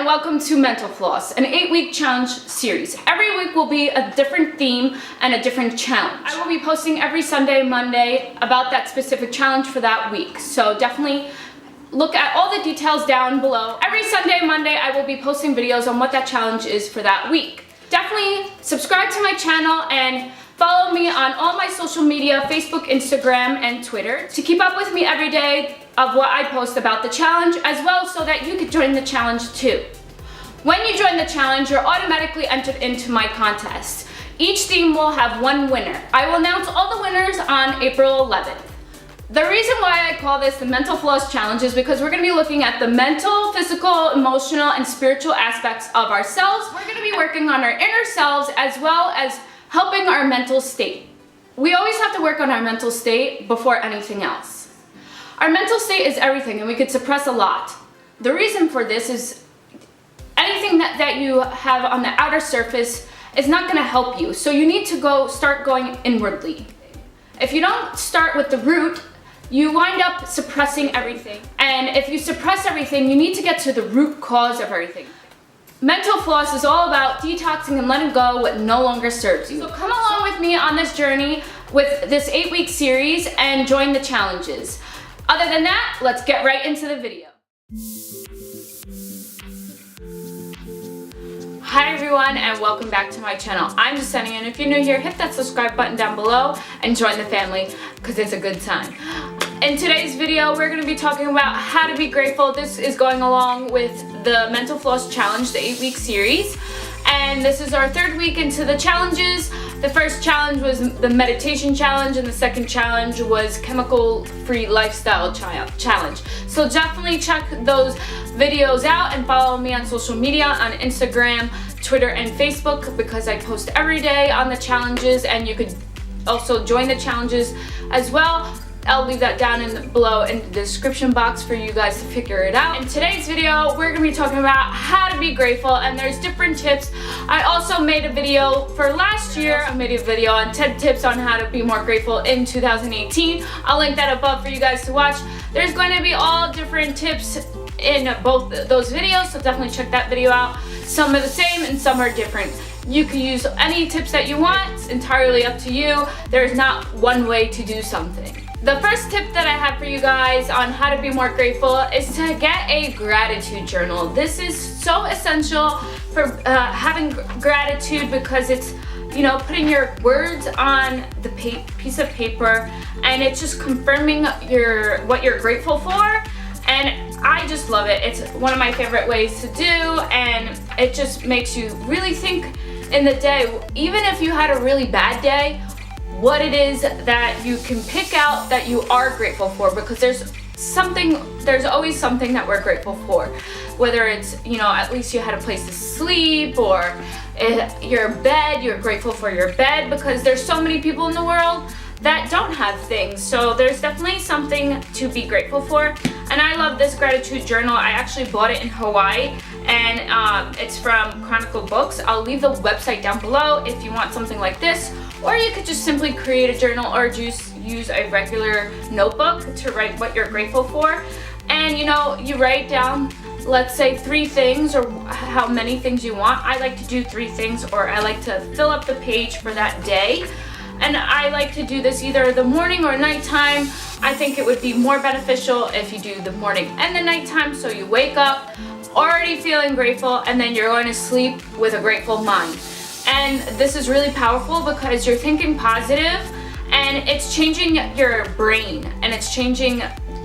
and welcome to Mental Floss, an 8-week challenge series. Every week will be a different theme and a different challenge. I will be posting every Sunday, Monday about that specific challenge for that week. So definitely look at all the details down below. Every Sunday, Monday, I will be posting videos on what that challenge is for that week. Definitely subscribe to my channel and follow me on all my social media, Facebook, Instagram, and Twitter to keep up with me every day of what I post about the challenge, as well so that you could join the challenge too. When you join the challenge, you're automatically entered into my contest. Each theme will have one winner. I will announce all the winners on April 11th. The reason why I call this the Mental Floss Challenge is because we're going to be looking at the mental, physical, emotional, and spiritual aspects of ourselves. We're going to be working on our inner selves as well as helping our mental state. We always have to work on our mental state before anything else. Our mental state is everything, and we could suppress a lot. The reason for this is anything that you have on the outer surface is not going to help you. So you need to start going inwardly. If you don't start with the root, you wind up suppressing everything. And if you suppress everything, you need to get to the root cause of everything. Mental floss is all about detoxing and letting go what no longer serves you. So come along with me on this journey with this 8-week series and join the challenges. Other than that, let's get right into the video. Hi everyone, and welcome back to my channel. I'm Jasenia, and if you're new here, hit that subscribe button down below and join the family because it's a good time. In today's video, we're going to be talking about how to be grateful. This is going along with the Mental Floss Challenge, the 8-week series. And this is our 3rd week into the challenges. The first challenge was the meditation challenge, and the second challenge was chemical-free lifestyle challenge. So definitely check those videos out and follow me on social media, on Instagram, Twitter, and Facebook, because I post every day on the challenges, and you could also join the challenges as well. I'll leave that down below in the description box for you guys to figure it out. In today's video, we're going to be talking about how to be grateful, and there's different tips. I also made a video for last year. I made a video on 10 tips on how to be more grateful in 2018. I'll link that above for you guys to watch. There's going to be all different tips in both those videos, so definitely check that video out. Some are the same and some are different. You can use any tips that you want. It's entirely up to you. There's not one way to do something. The first tip that I have for you guys on how to be more grateful is to get a gratitude journal. This is so essential for having gratitude, because it's, you know, putting your words on the piece of paper, and it's just confirming what you're grateful for. And I just love it. It's one of my favorite ways to do, and it just makes you really think in the day, even if you had a really bad day, what it is that you can pick out that you are grateful for, because there's always something that we're grateful for. Whether it's, you know, at least you had a place to sleep, or your bed, you're grateful for your bed, because there's so many people in the world that don't have things. So there's definitely something to be grateful for. And I love this gratitude journal. I actually bought it in Hawaii, and it's from Chronicle Books. I'll leave the website down below if you want something like this, or you could just simply create a journal or just use a regular notebook to write what you're grateful for. And you know, you write down, let's say 3 things, or how many things you want. I like to do 3 things, or I like to fill up the page for that day. And I like to do this either the morning or nighttime. I think it would be more beneficial if you do the morning and the nighttime, so you wake up already feeling grateful, and then you're going to sleep with a grateful mind. And this is really powerful because you're thinking positive, and it's changing your brain, and it's changing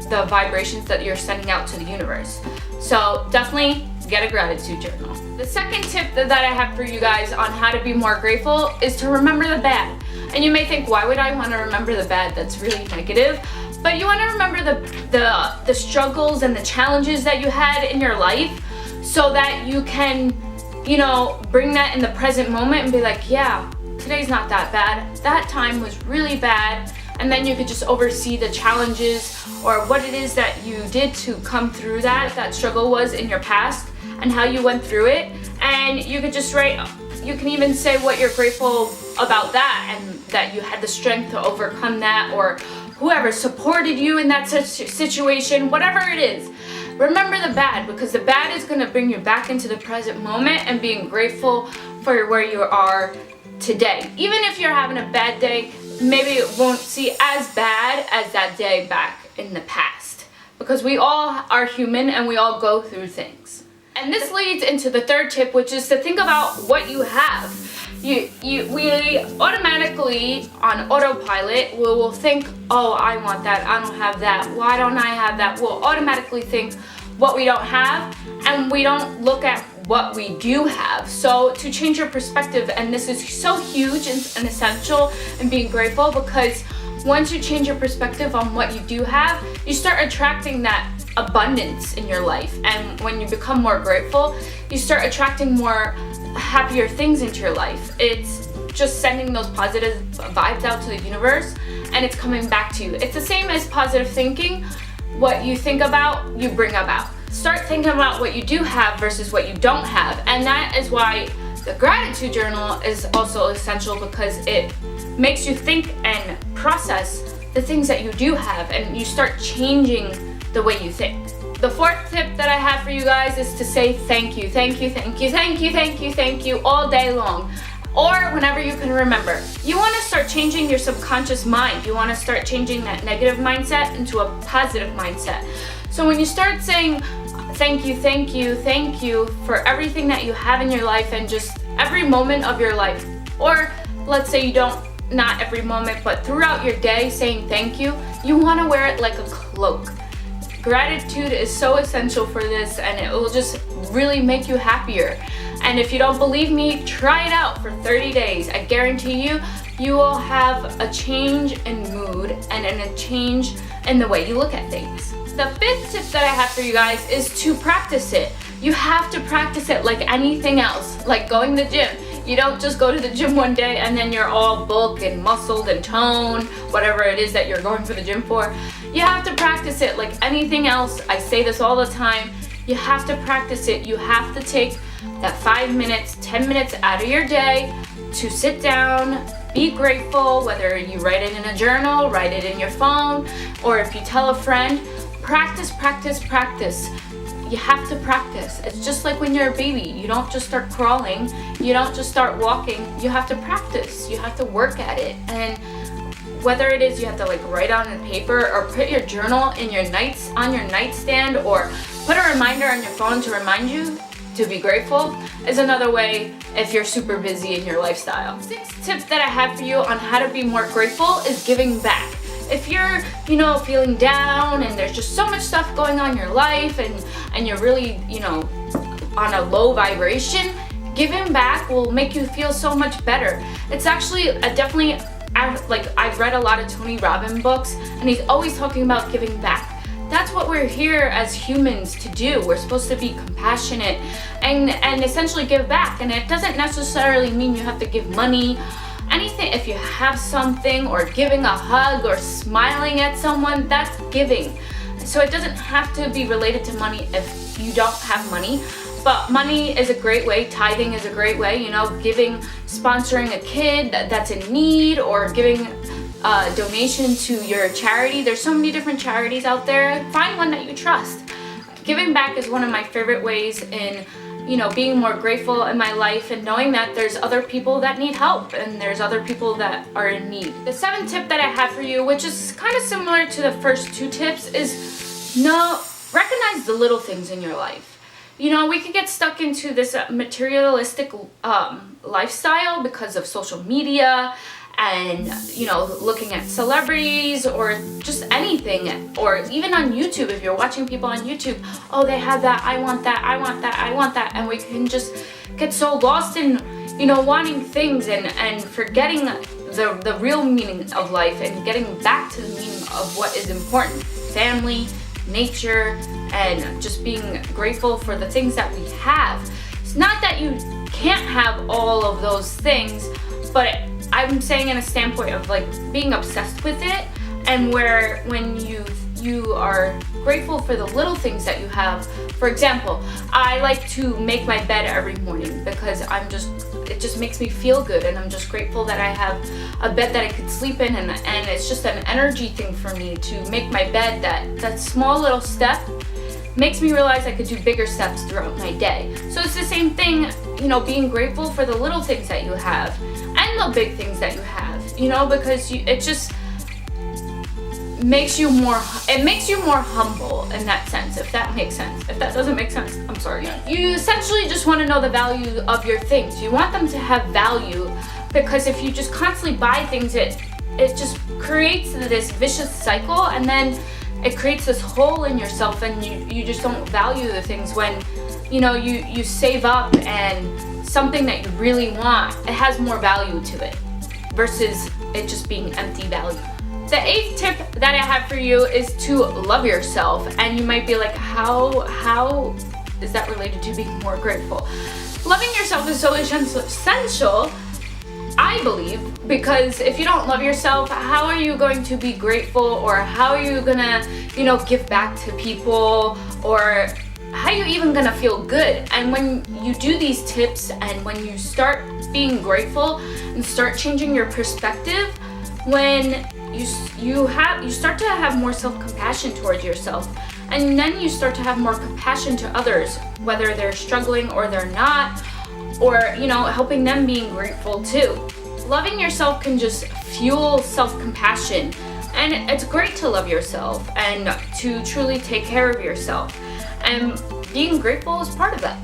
the vibrations that you're sending out to the universe. So definitely get a gratitude journal. The second tip that I have for you guys on how to be more grateful is to remember the bad. And you may think, why would I want to remember the bad? That's really negative. But you want to remember the struggles and the challenges that you had in your life, so that you can, you know, bring that in the present moment and be like, yeah, today's not that bad. That time was really bad. And then you could just oversee the challenges, or what it is that you did to come through that struggle was in your past, and how you went through it. And you could just write, you can even say what you're grateful about that, and that you had the strength to overcome that, or whoever supported you in that situation, whatever it is. remember the bad, because the bad is going to bring you back into the present moment and being grateful for where you are today. Even if you're having a bad day, maybe it won't seem as bad as that day back in the past, because we all are human and we all go through things. And this leads into the third tip, which is to think about what you have. We automatically, on autopilot, we will think, oh, I want that, I don't have that, why don't I have that? We'll automatically think what we don't have, and we don't look at what we do have. So to change your perspective, and this is so huge and essential in being grateful, because once you change your perspective on what you do have, you start attracting that abundance in your life. And when you become more grateful, you start attracting more happier things into your life. It's just sending those positive vibes out to the universe, and it's coming back to you. It's the same as positive thinking. What you think about, you bring about. Start thinking about what you do have versus what you don't have. And that is why the gratitude journal is also essential, because it makes you think and process the things that you do have, and you start changing the way you think. The fourth tip that I have for you guys is to say thank you, thank you, thank you, thank you, thank you, thank you all day long, or whenever you can remember. You want to start changing your subconscious mind. You want to start changing that negative mindset into a positive mindset. So when you start saying thank you, thank you, thank you for everything that you have in your life, and just every moment of your life, or let's say you don't, not every moment, but throughout your day saying thank you, you want to wear it like a cloak. Gratitude is so essential for this, and it will just really make you happier. And if you don't believe me, try it out for 30 days. I guarantee you, you will have a change in mood and a change in the way you look at things. The fifth tip that I have for you guys is to practice it. You have to practice it like anything else, like going to the gym. You don't just go to the gym one day and then you're all bulk and muscled and toned, whatever it is that you're going to the gym for. You have to practice it like anything else. I say this all the time. You have to practice it. You have to take that 5 minutes, 10 minutes out of your day to sit down, be grateful, whether you write it in a journal, write it in your phone, or if you tell a friend. Practice, practice, practice. You have to practice. It's just like when you're a baby. You don't just start crawling. You don't just start walking. You have to practice. You have to work at it. And whether it is you have to like write on a paper, or put your journal in your on your nightstand, or put a reminder on your phone to remind you to be grateful, is another way if you're super busy in your lifestyle. Sixth tip that I have for you on how to be more grateful is giving back. If you're, feeling down and there's just so much stuff going on in your life, and you're really, on a low vibration, giving back will make you feel so much better. It's actually I've read a lot of Tony Robbins books, and he's always talking about giving back. That's what we're here as humans to do. We're supposed to be compassionate and essentially give back. And it doesn't necessarily mean you have to give money. Anything, if you have something, or giving a hug, or smiling at someone, that's giving. So it doesn't have to be related to money if you don't have money. But money is a great way. Tithing is a great way, giving, sponsoring a kid that's in need, or giving a donation to your charity. There's so many different charities out there. Find one that you trust. Giving back is one of my favorite ways in being more grateful in my life, and knowing that there's other people that need help, and there's other people that are in need. The seventh tip that I have for you, which is kind of similar to the first two tips, is recognize the little things in your life. We could get stuck into this materialistic lifestyle because of social media, and looking at celebrities, or just anything, or even on YouTube. If you're watching people on YouTube, oh, they have that, I want that, I want that, I want that, and we can just get so lost in wanting things, and forgetting the real meaning of life, and getting back to the meaning of what is important: family, nature, and just being grateful for the things that we have. It's not that you can't have all of those things, but I'm saying in a standpoint of like being obsessed with it, and when you are grateful for the little things that you have. For example, I like to make my bed every morning because it just makes me feel good, and I'm just grateful that I have a bed that I could sleep in, and it's just an energy thing for me to make my bed. That small little step makes me realize I could do bigger steps throughout my day. So it's the same thing, you know, being grateful for the little things that you have and the big things that you have, you know, because it just makes you more humble in that sense, if that makes sense. If that doesn't make sense, I'm sorry. You essentially just want to know the value of your things. You want them to have value, because if you just constantly buy things, it just creates this vicious cycle, and then it creates this hole in yourself, and you just don't value the things when, you know, you save up and something that you really want, it has more value to it versus it just being empty value. The 8th tip that I have for you is to love yourself. And you might be like, how is that related to being more grateful? Loving yourself is so essential, I believe, because if you don't love yourself, how are you going to be grateful, or how are you gonna, you know, give back to people, or how are you even gonna feel good? And when you do these tips and when you start being grateful and start changing your perspective, when you start to have more self-compassion towards yourself, and then you start to have more compassion to others, whether they're struggling or they're not, or, you know, helping them being grateful too. Loving yourself can just fuel self-compassion, and it's great to love yourself and to truly take care of yourself, and being grateful is part of that.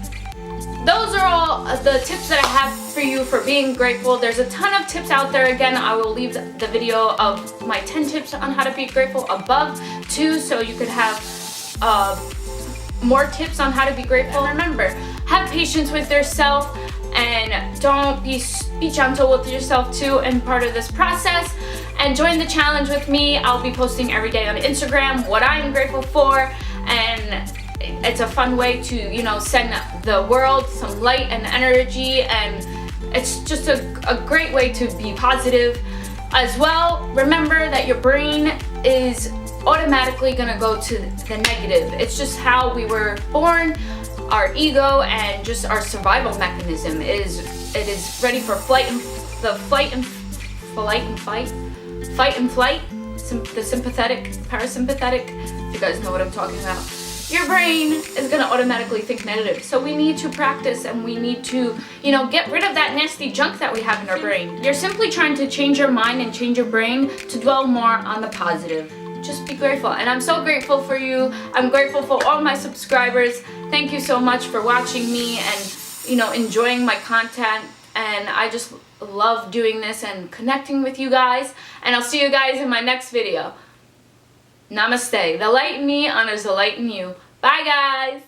Those are all the tips that I have for you for being grateful. There's a ton of tips out there. Again, I will leave the video of my 10 tips on how to be grateful above too, so you could have more tips on how to be grateful. And remember, have patience with yourself, and don't be gentle with yourself too in part of this process. And join the challenge with me. I'll be posting every day on Instagram what I'm grateful for, and it's a fun way to, you know, send the world some light and energy, and it's just a great way to be positive as well. Remember that your brain is automatically gonna go to the negative. It's just how we were born. Our ego and just our survival mechanism is ready for fight and flight, the sympathetic, parasympathetic, if you guys know what I'm talking about. Your brain is gonna automatically think negative. So we need to practice, and we need to, you know, get rid of that nasty junk that we have in our brain. You're simply trying to change your mind and change your brain to dwell more on the positive. Just be grateful. And I'm so grateful for you. I'm grateful for all my subscribers. Thank you so much for watching me and, you know, enjoying my content. And I just love doing this and connecting with you guys. And I'll see you guys in my next video. Namaste. The light in me honors the light in you. Bye, guys.